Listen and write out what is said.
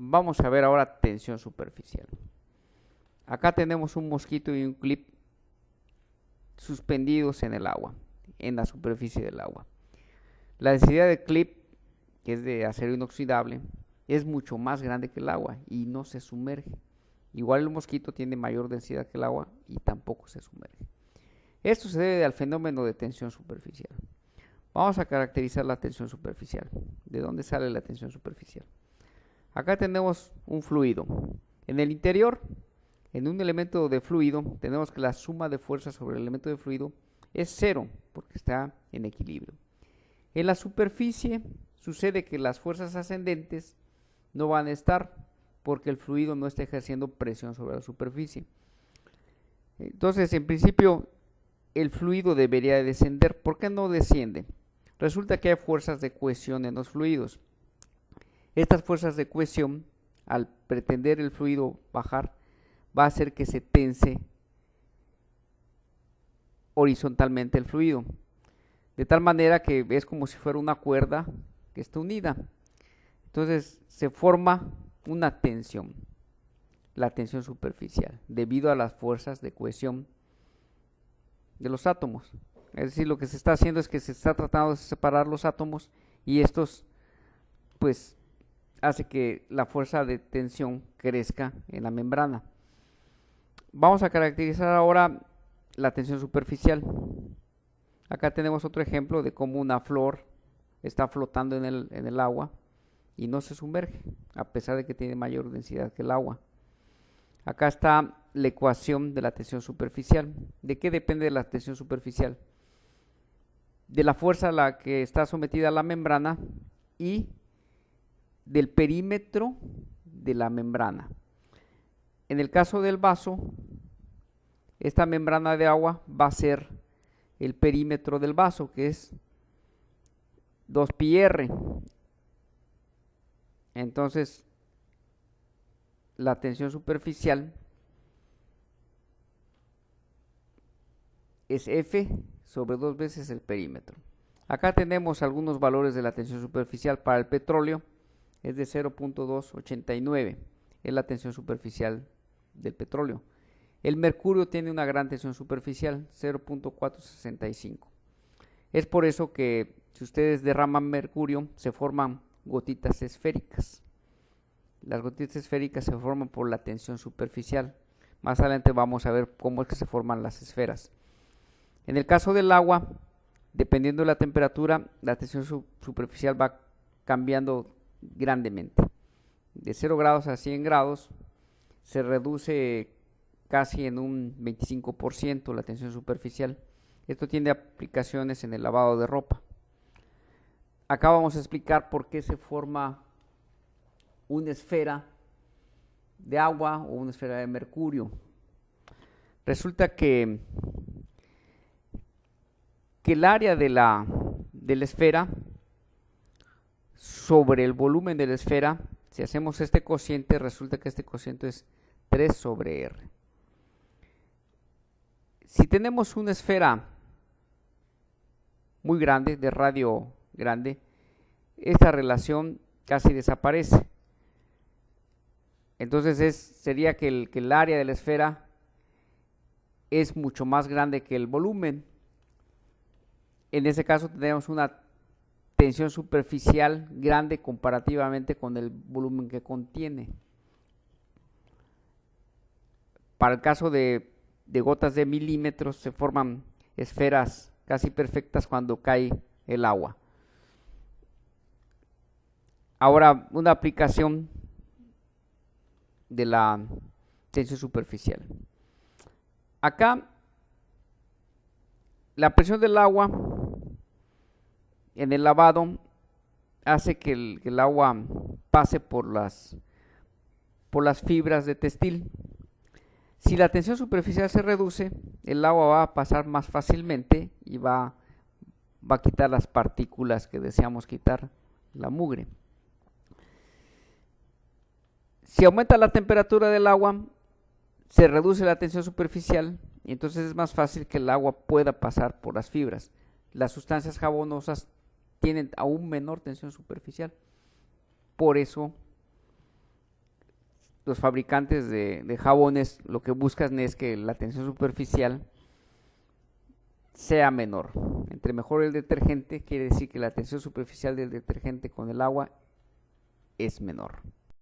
Vamos a ver ahora tensión superficial. Acá tenemos un mosquito y un clip suspendidos en el agua, en la superficie del agua. La densidad del clip, que es de acero inoxidable, es mucho más grande que el agua y no se sumerge. Igual el mosquito tiene mayor densidad que el agua y tampoco se sumerge. Esto se debe al fenómeno de tensión superficial. Vamos a caracterizar la tensión superficial. ¿De dónde sale la tensión superficial? Acá tenemos un fluido. En el interior, en un elemento de fluido, tenemos que la suma de fuerzas sobre el elemento de fluido es cero, porque está en equilibrio. En la superficie sucede que las fuerzas ascendentes no van a estar porque el fluido no está ejerciendo presión sobre la superficie. Entonces, en principio, el fluido debería de descender. ¿Por qué no desciende? Resulta que hay fuerzas de cohesión en los fluidos. Estas fuerzas de cohesión, al pretender el fluido bajar, va a hacer que se tense horizontalmente el fluido, de tal manera que es como si fuera una cuerda que está unida. Entonces se forma una tensión, la tensión superficial, debido a las fuerzas de cohesión de los átomos. Es decir, lo que se está haciendo es que se está tratando de separar los átomos y estos, pues, hace que la fuerza de tensión crezca en la membrana. Vamos a caracterizar ahora la tensión superficial. Acá tenemos otro ejemplo de cómo una flor está flotando en el agua y no se sumerge, a pesar de que tiene mayor densidad que el agua. Acá está la ecuación de la tensión superficial. ¿De qué depende la tensión superficial? De la fuerza a la que está sometida la membrana y del perímetro de la membrana. En el caso del vaso, esta membrana de agua va a ser el perímetro del vaso, que es 2πr. Entonces, la tensión superficial es F sobre 2 veces el perímetro. Acá tenemos algunos valores de la tensión superficial. Para el petróleo es de 0.289, es la tensión superficial del petróleo. El mercurio tiene una gran tensión superficial, 0.465. Es por eso que si ustedes derraman mercurio, se forman gotitas esféricas. Las gotitas esféricas se forman por la tensión superficial. Más adelante vamos a ver cómo es que se forman las esferas. En el caso del agua, dependiendo de la temperatura, la tensión superficial va cambiando grandemente. De 0 grados a 100 grados se reduce casi en un 25% la tensión superficial. Esto tiene aplicaciones en el lavado de ropa. Acá vamos a explicar por qué se forma una esfera de agua o una esfera de mercurio. Resulta que el área de la esfera sobre el volumen de la esfera, si hacemos este cociente, resulta que este cociente es 3 sobre R. Si tenemos una esfera muy grande, de radio grande, esta relación casi desaparece. Entonces sería que el área de la esfera es mucho más grande que el volumen. En ese caso tendríamos una tensión superficial grande comparativamente con el volumen que contiene. Para el caso de gotas de milímetros se forman esferas casi perfectas cuando cae el agua. Ahora, una aplicación de la tensión superficial. Acá, la presión del agua en el lavado hace que el agua pase por las fibras de textil. Si la tensión superficial se reduce, el agua va a pasar más fácilmente y va a quitar las partículas que deseamos quitar, la mugre. Si aumenta la temperatura del agua, se reduce la tensión superficial y entonces es más fácil que el agua pueda pasar por las fibras. Las sustancias jabonosas tienen aún menor tensión superficial. Por eso los fabricantes de jabones lo que buscan es que la tensión superficial sea menor. Entre mejor el detergente, quiere decir que la tensión superficial del detergente con el agua es menor.